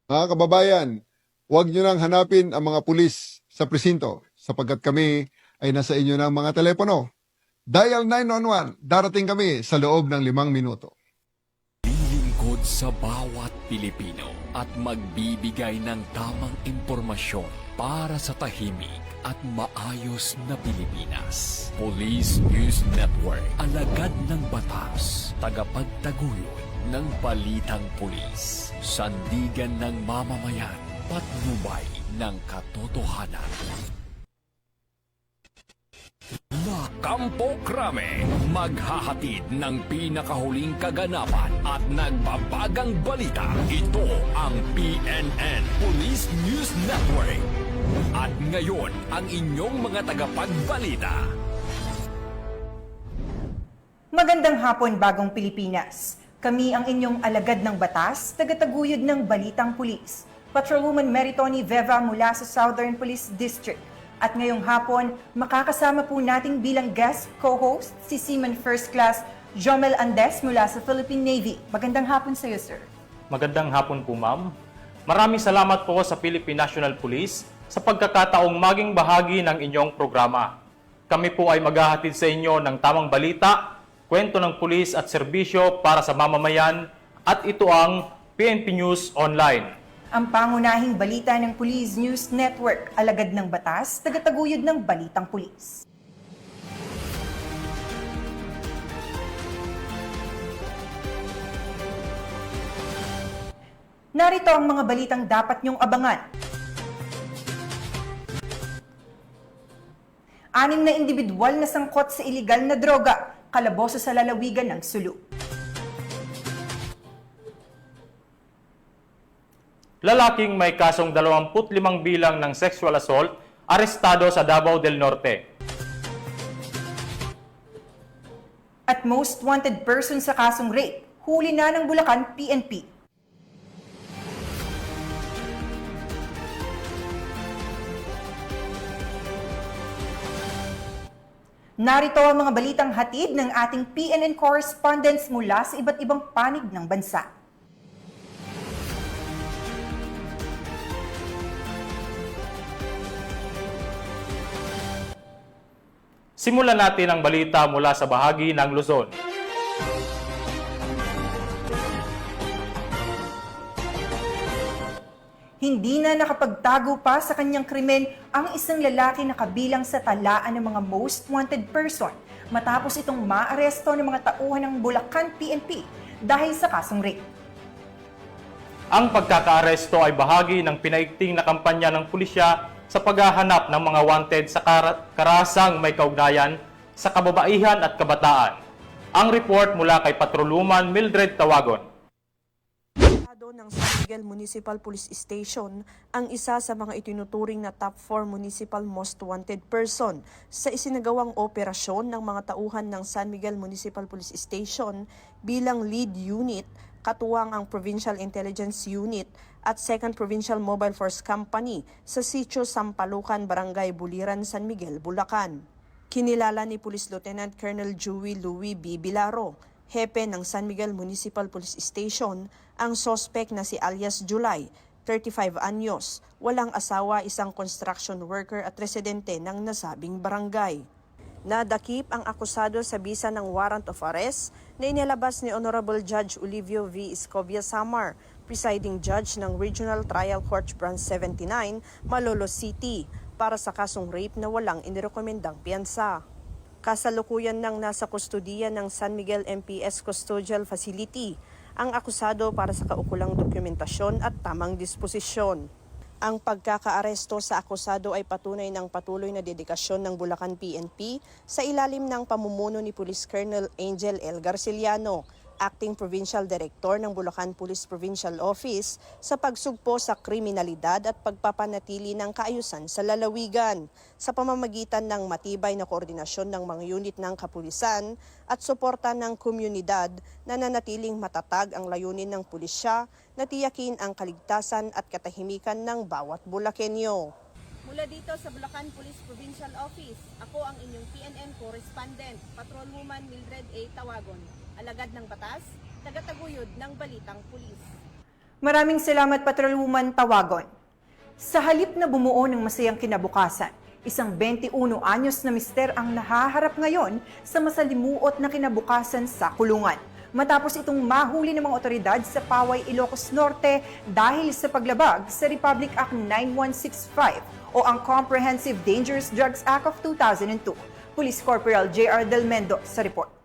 Mga kababayan, huwag nyo nang hanapin ang mga pulis sa presinto sapagkat kami ay nasa inyo ng mga telepono. Dial 911, darating kami sa loob ng 5 minuto. Lilingkod sa bawat Pilipino at magbibigay ng tamang impormasyon para sa tahimik at maayos na Pilipinas. Police News Network, alagad ng batas, tagapagtaguyod ng balitang pulis, sandigan ng mamamayan, patnubay ng katotohanan. La Campo Crame, maghahatid ng pinakahuling kaganapan at nagbabagang balita. Ito ang PNN Police News Network. At ngayon, ang inyong mga tagapagbalita. Magandang hapon, Bagong Pilipinas. Kami ang inyong alagad ng batas, tagataguyod ng Balitang Pulis. Patrolwoman Meritoni Veva mula sa Southern Police District. At ngayong hapon, makakasama po nating bilang guest co-host si Seaman First Class Jomel Andes mula sa Philippine Navy. Magandang hapon sa iyo, sir. Magandang hapon po, ma'am. Maraming salamat po sa Philippine National Police sa pagkakataong maging bahagi ng inyong programa. Kami po ay maghahatid sa inyo ng tamang balita, kwento ng pulis at serbisyo para sa mamamayan, at ito ang PNP News Online. Ang pangunahing balita ng Police News Network, alagad ng batas, tagataguyod ng Balitang Pulis. Narito ang mga balitang dapat niyong abangan. 6 na individual na sangkot sa iligal na droga, kalaboso sa lalawigan ng Sulu. Lalaking may kasong 25 bilang ng sexual assault, arestado sa Davao del Norte. At most wanted person sa kasong rape, huli na ng Bulacan PNP. Narito ang mga balitang hatid ng ating PNN correspondents mula sa iba't ibang panig ng bansa. Simulan natin ang balita mula sa bahagi ng Luzon. Hindi na nakapagtago pa sa kanyang krimen ang isang lalaki na kabilang sa talaan ng mga most wanted person matapos itong maaresto ng mga tauhan ng Bulacan PNP dahil sa kasong rape. Ang pagkakaaresto ay bahagi ng pinaigting na kampanya ng pulisya sa paghahanap ng mga wanted sa karasang may kaugnayan sa kababaihan at kabataan. Ang report mula kay Patrolwoman Mildred Tawagon. Ng San Miguel Municipal Police Station ang isa sa mga itinuturing na top 4 municipal most wanted person sa isinagawang operasyon ng mga tauhan ng San Miguel Municipal Police Station bilang lead unit, katuwang ang Provincial Intelligence Unit at 2nd Provincial Mobile Force Company sa Sitio Sampalucan, Barangay Buliran, San Miguel, Bulacan. Kinilala ni Police Lieutenant Colonel Joey Louis B. Bilaro, hepe ng San Miguel Municipal Police Station, ang sospek na si alias July, 35 anyos, walang asawa, isang construction worker at residente ng nasabing barangay. Nadakip ang akusado sa bisa ng warrant of arrest na inilabas ni Honorable Judge Olivio V. Escobia Samar, presiding judge ng Regional Trial Court Branch 79, Malolos City, para sa kasong rape na walang inirekomendang piyansa. Kasalukuyan nang nasa kustudiya ng San Miguel MPS Custodial Facility ang akusado para sa kaukulang dokumentasyon at tamang disposisyon. Ang pagkakaaresto sa akusado ay patunay ng patuloy na dedikasyon ng Bulacan PNP sa ilalim ng pamumuno ni Police Colonel Angel L. Garciliano, Acting Provincial Director ng Bulacan Police Provincial Office, sa pagsugpo sa kriminalidad at pagpapanatili ng kaayusan sa lalawigan sa pamamagitan ng matibay na koordinasyon ng mga unit ng kapulisan at suporta ng komunidad na nanatiling matatag ang layunin ng pulisya na tiyakin ang kaligtasan at katahimikan ng bawat Bulakenyo. Mula dito sa Bulacan Police Provincial Office, ako ang inyong PNN correspondent, Patrolwoman Mildred A. Tawagon, alagad ng batas, tagataguyod ng Balitang Pulis. Maraming salamat, Patrolwoman Tawagon. Sa halip na bumuo ng masayang kinabukasan, isang 21 anyos na mister ang nahaharap ngayon sa masalimuot na kinabukasan sa kulungan. Matapos itong mahuli ng mga otoridad sa Paway, Ilocos Norte dahil sa paglabag sa Republic Act 9165 o ang Comprehensive Dangerous Drugs Act of 2002. Police Corporal J.R. Del Mendo sa report.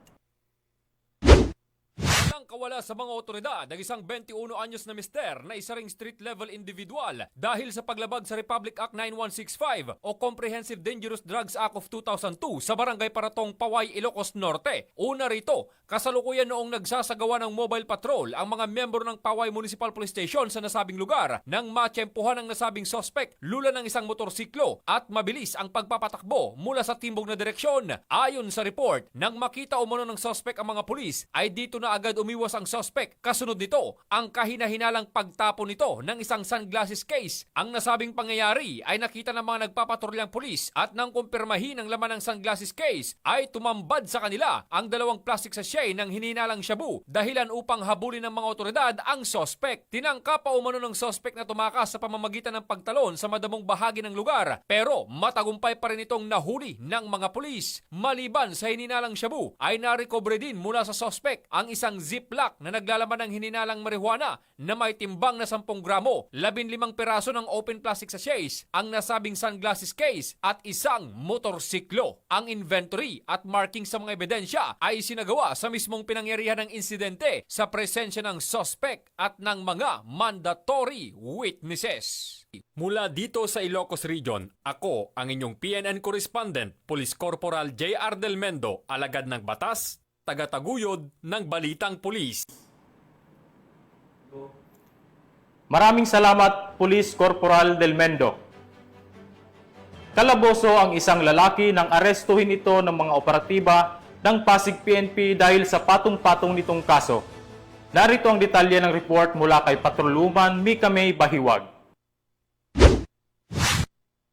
Nang kawala sa mga otoridad ang isang 21 anyos na mister na isa ring street-level individual dahil sa paglabag sa Republic Act 9165 o Comprehensive Dangerous Drugs Act of 2002 sa Barangay Paratong, Paway, Ilocos Norte. Una rito, kasalukuyan noong nagsasagawa ng mobile patrol ang mga miyembro ng Paway Municipal Police Station sa nasabing lugar nang matsyempohan ng nasabing sospek lula ng isang motorsiklo at mabilis ang pagpapatakbo mula sa timbog na direksyon. Ayon sa report, nang makita umano ng sospek ang mga pulis ay dito na agad umiwas ang sospek. Kasunod nito, ang kahina-hinalang pagtapon nito ng isang sunglasses case. Ang nasabing pangyayari ay nakita ng mga nagpapatrolyang pulis at nang kumpirmahin ang laman ng sunglasses case ay tumambad sa kanila ang dalawang plastic sachet ng hininalang shabu dahilan upang habulin ng mga otoridad ang sospek. Tinangka pa umano ng sospek na tumakas sa pamamagitan ng pagtalon sa madamong bahagi ng lugar pero matagumpay pa rin itong nahuli ng mga pulis. Maliban sa hininalang shabu ay narecover din mula sa sospek ang isang ziplock na naglalaman ng hininalang marijuana na may timbang na 10 gramo, 15 piraso ng open plastic sachets, ang nasabing sunglasses case at isang motorsiklo. Ang inventory at marking sa mga ebidensya ay sinagawa sa mismong pinangyarihan ng insidente sa presensya ng suspect at ng mga mandatory witnesses. Mula dito sa Ilocos Region, ako ang inyong PNN correspondent, Police Corporal J.R. Del Mendo, alagad ng batas, tagataguyod ng Balitang Pulis. Maraming salamat, Police Corporal Del Mendo. Kalaboso ang isang lalaki nang arestuhin ito ng mga operatiba ng Pasig PNP dahil sa patong-patong nitong kaso. Narito ang detalye ng report mula kay Patrolwoman Mika May Bahiwag.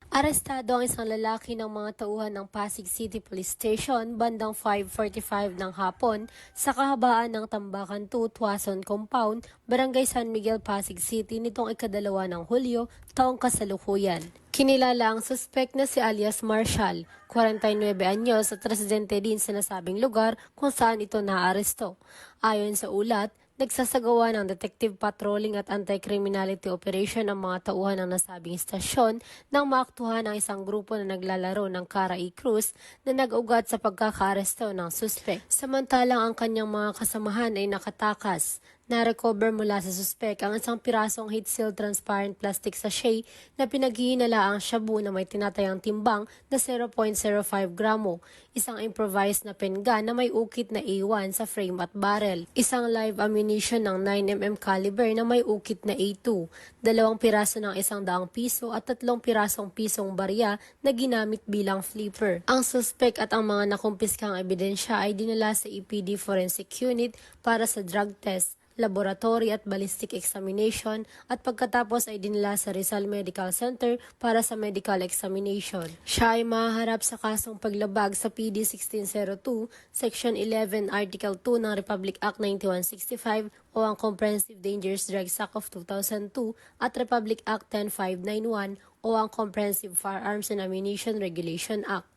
Arestado ang isang lalaki ng mga tauhan ng Pasig City Police Station bandang 5:45 ng hapon sa kahabaan ng Tambakan 2, Tuason Compound, Barangay San Miguel, Pasig City nitong ika-2 ng Hulyo, taong kasalukuyan. Kinilala ang suspect na si alias Marshall, 49 anyos at residente din sa nasabing lugar kung saan ito naaresto. Ayon sa ulat, nagsasagawa ng detective patrolling at anti-criminality operation ang mga tauhan ng nasabing istasyon nang maaktuhan ang isang grupo na naglalaro ng Cara-E Cruz na nag-ugat sa pagkakaaresto ng suspect. Samantalang ang kanyang mga kasamahan ay nakatakas. Na-recover mula sa suspect ang isang pirasong heat-sealed transparent plastic sachet na pinaghihinala ang shabu na may tinatayang timbang na 0.05 gramo, isang improvised na pen gun na may ukit na A1 sa frame at barrel, isang live ammunition ng 9mm caliber na may ukit na A2, 2 piraso ng 100 piso at 3 pirasong pisong barya na ginamit bilang flipper. Ang suspect at ang mga nakumpiskang ebidensya ay dinala sa EPD Forensic Unit para sa drug test, laboratory at ballistic examination at pagkatapos ay dinala sa Rizal Medical Center para sa medical examination. Siya ay mahaharap sa kasong paglabag sa PD 1602, Section 11, Article 2 ng Republic Act 9165 o ang Comprehensive Dangerous Drugs Act of 2002 at Republic Act 10591 o ang Comprehensive Firearms and Ammunition Regulation Act.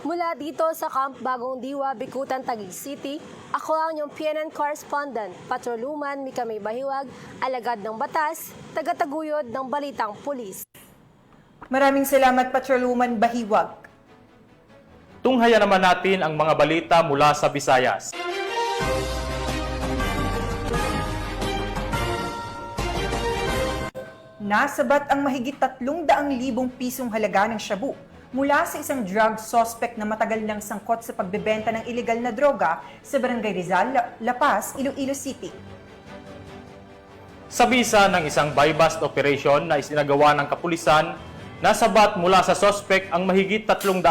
Mula dito sa Camp Bagong Diwa, Bikutan, Taguig City, ako ang inyong PNN correspondent, Patrolwoman Mika May Bahiwag, alagad ng batas, tagataguyod ng Balitang Pulis. Maraming salamat, Patrolwoman Bahiwag. Tunghayan naman natin ang mga balita mula sa Visayas. Nasabat ang mahigit 300,000 pisong halaga ng shabu mula sa isang drug suspect na matagal nang sangkot sa pagbebenta ng ilegal na droga sa Barangay Rizal, La Paz, Iloilo City. Sa bisa ng isang buy-bust operation na isinagawa ng kapulisan, nasabat mula sa suspect ang mahigit 300,000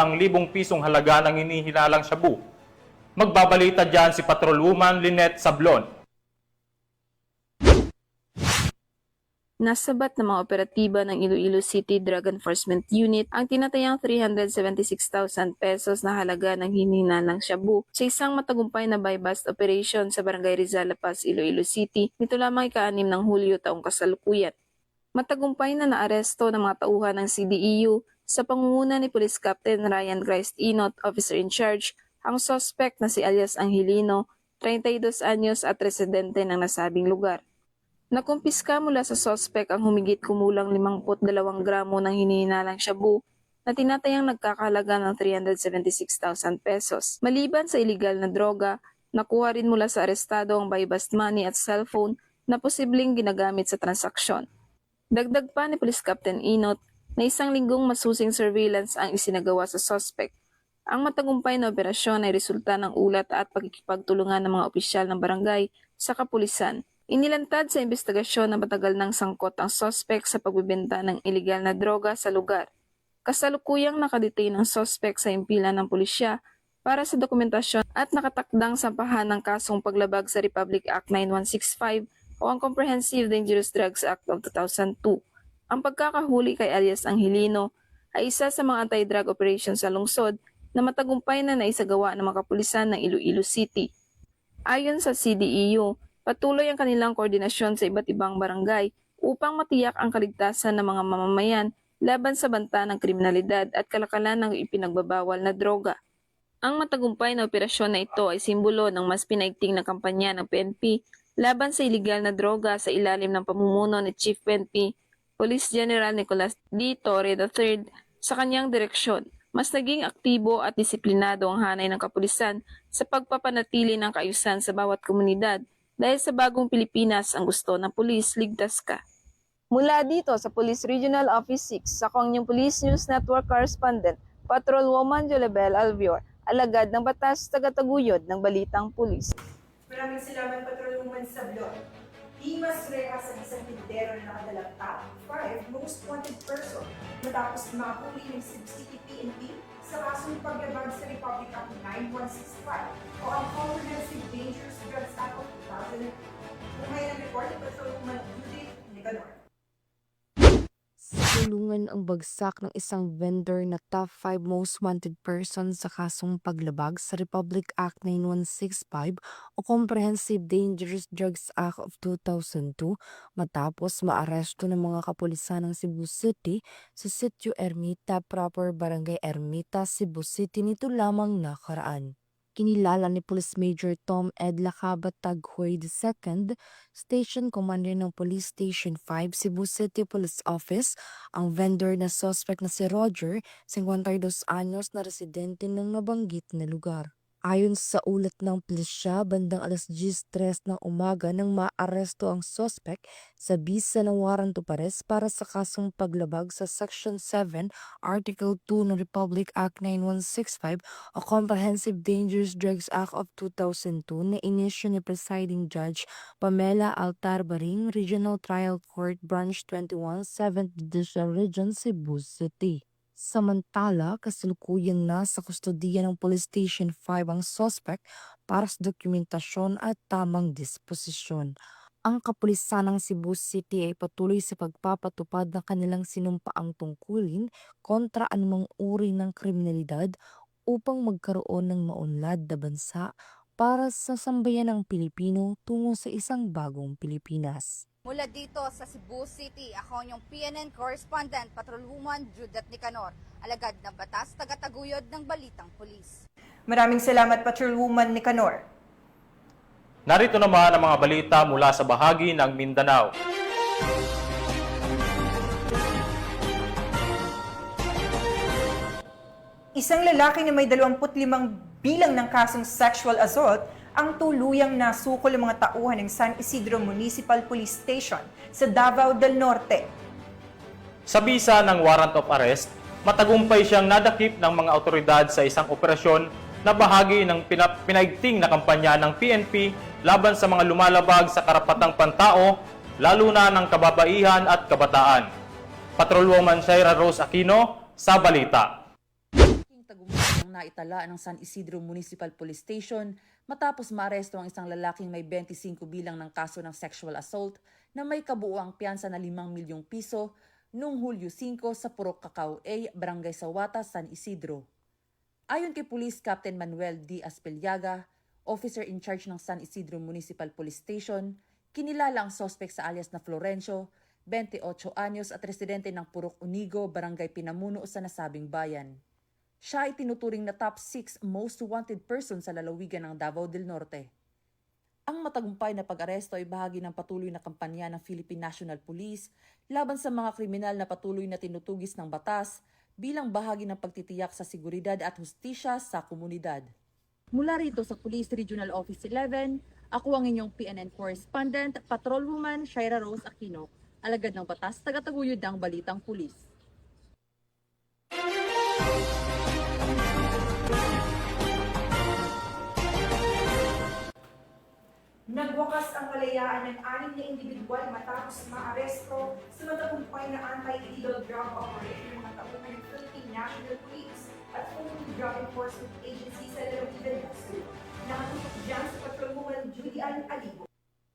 pisong halaga ng hinihinalang shabu. Magbabalita dyan si Patrolwoman Lynette Sablon. Nasabat ng mga operatiba ng Iloilo City Drug Enforcement Unit ang tinatayang 376,000 pesos na halaga ng hinihinalang shabu sa isang matagumpay na buy-bust operation sa Barangay Rizal, La Paz, Iloilo City nito lamang ika-6 ng Hulyo taong kasalukuyan. Matagumpay na naaresto ng mga tauhan ng CDEU sa pangunguna ni Police Captain Ryan Christ Inot, Officer in Charge, ang suspect na si alias Angelino, 32 anyos at residente ng nasabing lugar. Nakumpiska mula sa sospek ang humigit kumulang 52 gramo ng hinihinalang shabu na tinatayang nagkakahalaga ng 376,000 pesos. Maliban sa iligal na droga, nakuha rin mula sa arestado ang buy-bust money at cellphone na posibleng ginagamit sa transaksyon. Dagdag pa ni Police Captain Inot na isang linggong masusing surveillance ang isinagawa sa sospek. Ang matagumpay na operasyon ay resulta ng ulat at pagkikipagtulungan ng mga opisyal ng barangay sa kapulisan. Inilantad sa investigasyon na matagal nang sangkot ang sospek sa pagbibenta ng iligal na droga sa lugar. Kasalukuyang nakadetain ang sospek sa impilan ng pulisya para sa dokumentasyon at nakatakdang sampahan ng kasong paglabag sa Republic Act 9165 o ang Comprehensive Dangerous Drugs Act of 2002. Ang pagkakahuli kay alias Angelino ay isa sa mga anti-drug operations sa lungsod na matagumpay na naisagawa ng mga kapulisan ng Iloilo City. Ayon sa CDEU, patuloy ang kanilang koordinasyon sa iba't ibang barangay upang matiyak ang kaligtasan ng mga mamamayan laban sa banta ng kriminalidad at kalakalan ng ipinagbabawal na droga. Ang matagumpay na operasyon na ito ay simbolo ng mas pinaigting na kampanya ng PNP laban sa iligal na droga sa ilalim ng pamumuno ni Chief PNP Police General Nicolas D. Torre III sa kanyang direksyon. Mas naging aktibo at disiplinado ang hanay ng kapulisan sa pagpapanatili ng kaayusan sa bawat komunidad dahil sa bagong Pilipinas ang gusto ng pulis, ligtas ka. Mula dito sa Police Regional Office 6, ako ang inyong Police News Network Correspondent, Patrolwoman Jolibel Alvior, alagad ng batas, tagataguyod ng Balitang Pulis. Maraming salamat, Patrolwoman Sablon. Dimas Reyes ang isang tindero na nakadalang top 5 most wanted person matapos mahuli ng Cebu City PNP sa kasong paglabag sa Republic Act 9165 o ang Comprehensive Dangerous Drugs Act of 2002. Ngayon ang report ni Patrolwoman Judith Nicanor. Tulungan ang bagsak ng isang vendor na top 5 most wanted person sa kasong paglabag sa Republic Act 9165 o Comprehensive Dangerous Drugs Act of 2002 matapos maaresto ng mga kapulisan ng Cebu City sa Sitio Ermita, proper Barangay Ermita, Cebu City nito lamang nakaraan. Kinilala ni Police Major Tom Ed Lacabat Taghoy II, Station Commander ng Police Station 5, Cebu City Police Office, ang vendor na suspect na si Roger, 52 anyos na residente ng nabanggit na lugar. Ayon sa ulat ng pulisya, bandang alas 10:03 ng umaga nang maaresto ang suspect sa bisa ng warrant of arrest para sa kasong paglabag sa Section 7, Article 2 ng Republic Act 9165 o Comprehensive Dangerous Drugs Act of 2002 na inisyu ni Presiding Judge Pamela Altar Baring, Regional Trial Court, Branch 21, 7th Judicial Region, Cebu City. Samantala, kasalukuyang nasa kustodiya ng Police Station 5 ang suspect para sa dokumentasyon at tamang disposisyon. Ang kapulisan ng Cebu City ay patuloy sa pagpapatupad ng kanilang sinumpaang tungkulin kontra anumang uri ng kriminalidad upang magkaroon ng maunlad na bansa para sa sambayan ng Pilipino tungo sa isang bagong Pilipinas. Mula dito sa Cebu City, ako yung PNN Correspondent, Patrolwoman Judith Nicanor, alagad ng batas, tagataguyod ng Balitang Pulis. Maraming salamat, Patrolwoman Nicanor. Narito naman ang mga balita mula sa bahagi ng Mindanao. Isang lalaki na may 25 bilang ng kasong sexual assault ang tuluyang nasukol ng mga tauhan ng San Isidro Municipal Police Station sa Davao del Norte. Sa bisa ng warrant of arrest, matagumpay siyang nadakip ng mga otoridad sa isang operasyon na bahagi ng pinaigting na kampanya ng PNP laban sa mga lumalabag sa karapatang pantao, lalo na ng kababaihan at kabataan. Patrolwoman Shaira Rose Aquino sa balita. Tagumpay ng naitala ng San Isidro Municipal Police Station matapos maaresto ang isang lalaking may 25 bilang ng kaso ng sexual assault na may kabuuang piyansa na 5 milyong piso noong Hulyo 5 sa Purok Cacao A, Barangay Sawata, San Isidro. Ayon kay Police Captain Manuel D. Aspelyaga, officer in charge ng San Isidro Municipal Police Station, kinilala ang suspect sa alias na Florencio, 28 anyos at residente ng Purok Unigo, Barangay Pinamuno sa nasabing bayan. Siya ay tinuturing na top 6 most wanted person sa lalawigan ng Davao del Norte. Ang matagumpay na pag-aresto ay bahagi ng patuloy na kampanya ng Philippine National Police laban sa mga kriminal na patuloy na tinutugis ng batas bilang bahagi ng pagtitiyak sa seguridad at hustisya sa komunidad. Mula rito sa Police Regional Office 11, ako ang inyong PNN correspondent, Patrolwoman Shaira Rose Aquino, alagad ng batas, tagataguyod ng Balitang Pulis. Nagwakas ang kalayaan ng 6 na individual matapos maaresto sa matagumpay na anti-illegal drug operation ng mga tauhan ng Philippine National Police at Philippine Drug Enforcement Agency sa lalawigan ng Sulu. Nakatutok dyan sa Patrolwoman Judy Ann Alibo.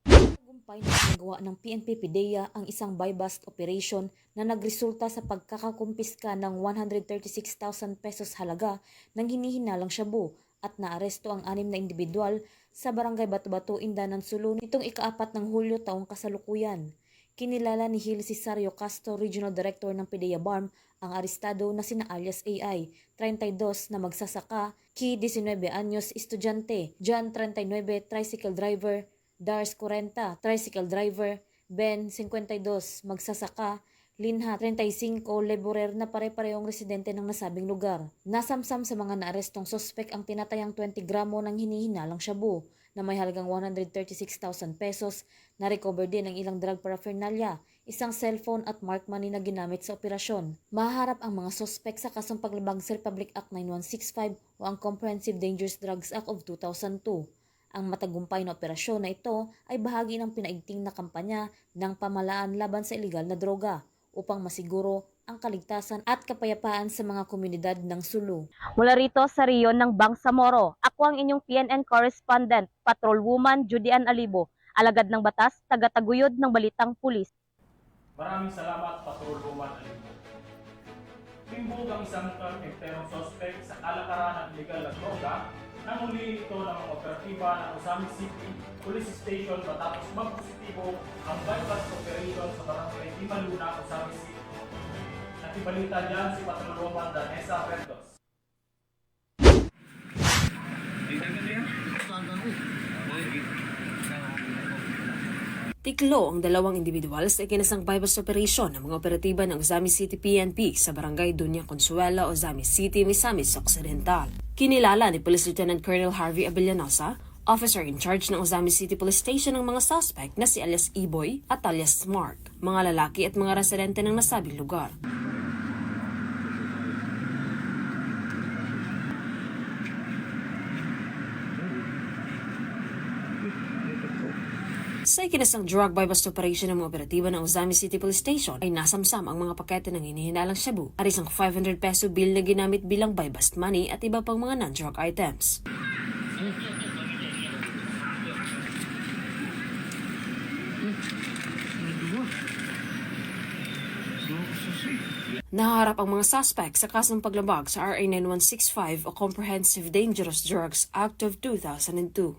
Tagumpay na ginagawa ng PNP PIDEA ang isang buy-bust operation na nagresulta sa pagkakakumpiska ng 136,000 pesos halaga ng hinihinalang shabu at naaresto ang 6 na individual sa Barangay Bato-Bato, Indanan, Sulu nitong ika-4 ng Hulyo taong kasalukuyan. Kinilala ni Gil Cesario Castro, Regional Director ng PIDEA BARM, ang arestado na sina alias AI, 32 na magsasaka, Ki 19 anyos, estudyante, John 39, tricycle driver, Dars 40, tricycle driver, Ben 52, magsasaka, Linha 35, laborer na pare-parehong residente ng nasabing lugar. Nasamsam sa mga naarestong sospek ang tinatayang 20 gramo ng hinihinalang shabu na may halagang 136,000 pesos. Na-recover din ang ilang drug paraphernalia, isang cellphone at mark money na ginamit sa operasyon. Maharap ang mga sospek sa kasong paglabag sa Republic Act 9165 o ang Comprehensive Dangerous Drugs Act of 2002. Ang matagumpay na operasyon na ito ay bahagi ng pinaigting na kampanya ng pamahalaan laban sa iligal na droga upang masiguro ang kaligtasan at kapayapaan sa mga komunidad ng Sulu. Mula rito sa riyon ng Bangsamoro, ako ang inyong PNN correspondent, Patrolwoman Judy Ann Alibo, alagad ng batas, tagataguyod ng Balitang Pulis. Maraming salamat, Patrolwoman Alibo. Timbog ang isang enterong sospek sa kalakaran ng illegal na droga nang huli ito ng mga operatiba ng Usami City Police Station matapos magpositibo ang bypass operation sa barangay Imaluna, Usami City. Nakibalita dyan si Patrolwoman Danessa Verdos. Tiklo ang dalawang individual sa ikinasang bypass operation ng mga operatiba ng Ozami City PNP sa barangay Dunya Consuelo, Ozami City, Misamis Occidental. Kinilala ni Police Lieutenant Colonel Harvey Abellanosa, officer in charge ng Ozami City Police Station, ng mga suspect na si alias Iboy at alias Mark, mga lalaki at mga residente ng nasabing lugar. Sa ikinasang drug bypass operation ng mga operatiba ng Ozami City Police Station ay nasamsam ang mga pakete ng hinihinalang shabu at isang 500 peso bill na ginamit bilang buy-bust money at iba pang mga non-drug items. Naharap ang mga suspect sa kasong paglabag sa RA 9165 o Comprehensive Dangerous Drugs Act of 2002.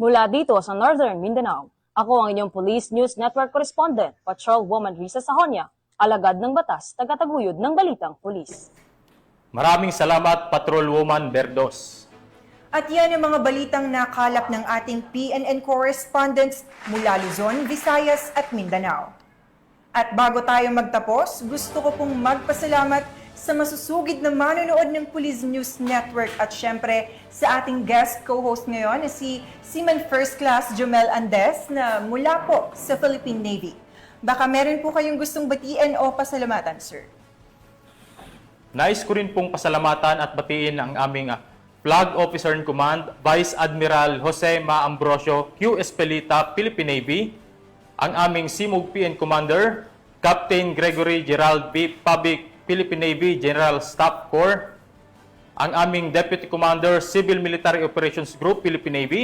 Mula dito sa Northern Mindanao, ako ang inyong Police News Network correspondent, Patrolwoman Risa Sahonia, alagad ng batas, tagataguyod ng Balitang Pulis. Maraming salamat, Patrolwoman Verdos. At yan ang mga balitang nakalap ng ating PNN correspondents mula Luzon, Visayas at Mindanao. At bago tayo magtapos, gusto ko pong magpasalamat sa masusugid na manonood ng Police News Network at syempre sa ating guest co-host ngayon na si Seaman First Class Jomel Andes na mula po sa Philippine Navy. Baka meron po kayong gustong batiin o pasalamatan, sir. Nais ko rin pong pasalamatan at batiin ang aming Flag Officer in Command, Vice Admiral Jose Ma Ambrosio, Q. Espelita, Philippine Navy, ang aming Simug PN Commander, Captain Gregory Gerald B. Public, Philippine Navy General Staff Corps, ang aming Deputy Commander, Civil Military Operations Group, Philippine Navy,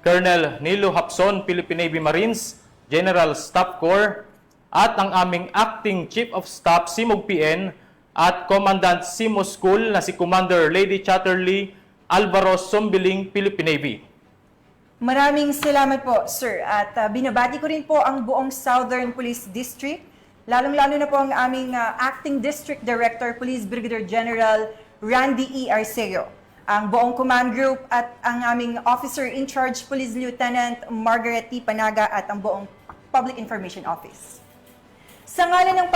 Colonel Nilo Hapson, Philippine Navy Marines, General Staff Corps, at ang aming Acting Chief of Staff Simog PN at Commandant Simo School na si Commander Lady Chatterley Alvaro Sombiling, Philippine Navy. Maraming salamat po, sir. At binabati ko rin po ang buong Southern Police District, lalong-lalo na po ang aming Acting District Director, Police Brigadier General Randy E. Arceo, ang buong command group at ang aming Officer in Charge, Police Lieutenant Margaret T. Panaga at ang buong Public Information Office. Sa ngalan ng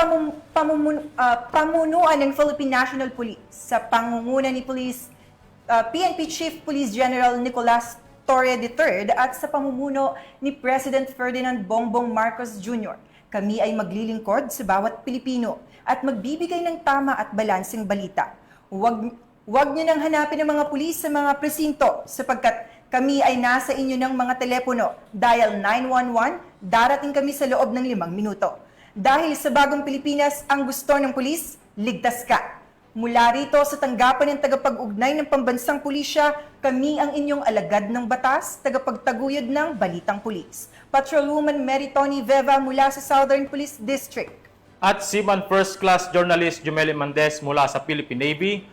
pamunuan ng Philippine National Police, sa pangunguna ni PNP Chief Police General Nicolas Torre III at sa pamumuno ni President Ferdinand Bongbong Marcos Jr., kami ay maglilingkod sa bawat Pilipino at magbibigay ng tama at balanseng balita. Huwag niyo nang hanapin ang mga pulis sa mga presinto sapagkat kami ay nasa inyo ng mga telepono. Dial 911, darating kami sa loob ng 5 minuto. Dahil sa bagong Pilipinas, ang gusto ng pulis, ligtas ka. Mula rito sa tanggapan ng tagapag-ugnay ng pambansang pulisya, kami ang inyong alagad ng batas, tagapagtaguyod ng Balitang Pulis. Patrolwoman Meritoni Veva mula sa Southern Police District. At Seaman First Class Journalist Jumeli Mendez mula sa Philippine Navy,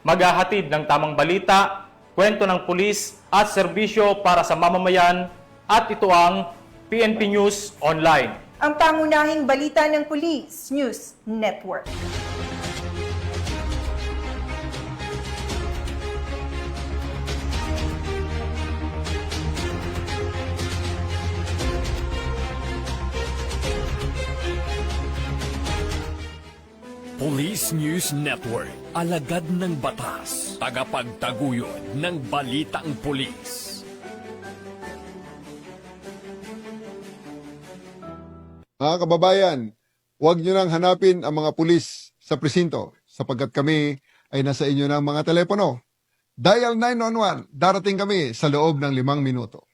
maghahatid ng tamang balita, kwento ng pulis at serbisyo para sa mamamayan, at ito ang PNP News Online. Ang pangunahing balita ng Police News Network. Police News Network, alagad ng batas, tagapagtaguyod ng balitang pulis. Mga kababayan, huwag nyo nang hanapin ang mga pulis sa presinto sapagkat kami ay nasa inyo ng mga telepono. Dial 911, darating kami sa loob ng 5 minuto.